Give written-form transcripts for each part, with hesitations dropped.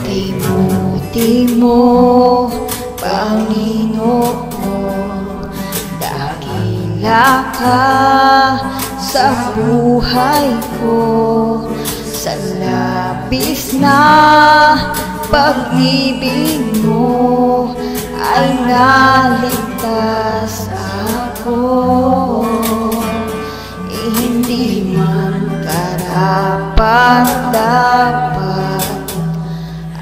Kay buti mo, Panginoon, dakila ka sa buhay ko. Sa labis na pag-ibig mo ay naligtas ako. Hindi man karapat-dapat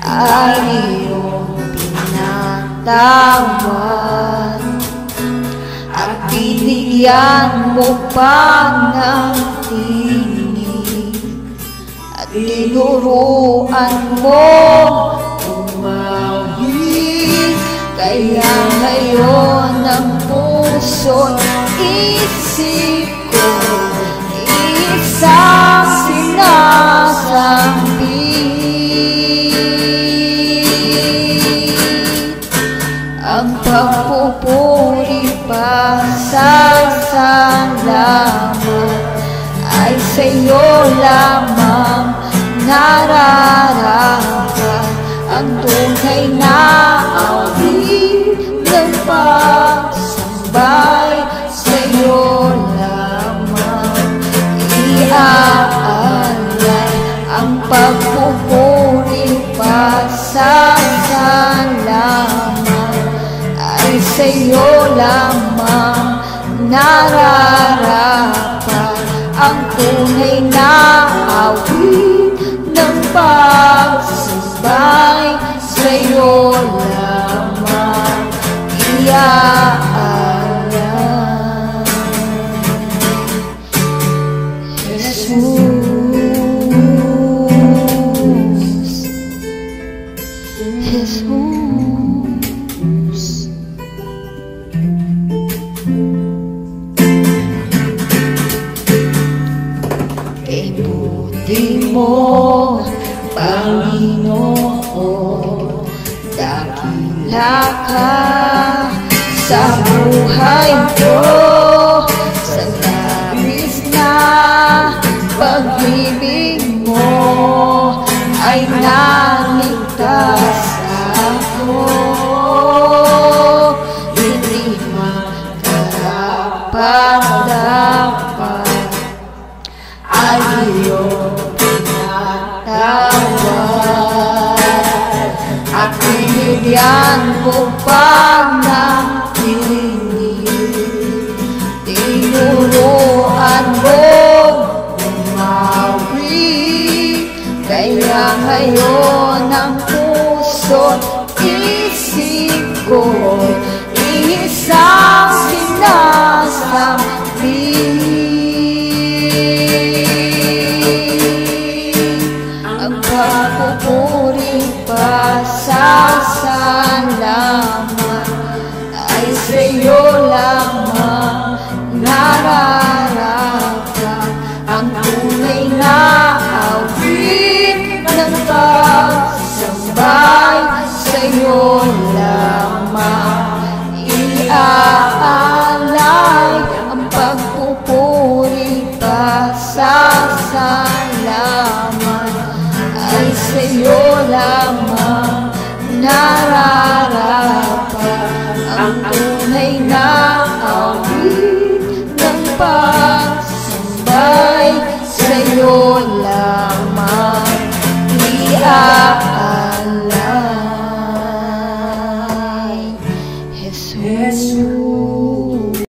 ay iyong pinatawad at binigyan mo pa ng tinig at tinuruan mo tumawid. Kaya ngayon ang puso't isip ko isang sinasambit. Ang pagpupuri pa sa salamat ay sa'yo lamang nararapat. Ang tunay na awit ng pagsambay sa'yo lamang iaalay. Ang pagpupuri pa sa salamat ay sa'yo lamang nararapat. Ang tunay na awit ng pagsambay sa'yo lamang iaalay. Jesus, Jesus. Kay buti mo, Panginoon, dakila ka sa buhay ko. Sa labis na pag-ibig mo ay naligtas ako. Hindi makarapat-dapat ay iyong pinatawad at binigyan mo pa ng tinig. Tinuruan mo umawit. Kaya ngayon ang puso't isip ko isang sinasambit. Ang pagpupuri pa sa salamat ay sa'yo lamang nararapat. Ang tunay na awit ng pagsambay sa'yo lamang iaalay. Ang pagpupuri pa sa salamat ay sa'yo lamang nararapat. Ang tunay na awit ng pagsambay sa'yo lamang iaalay. Jesus.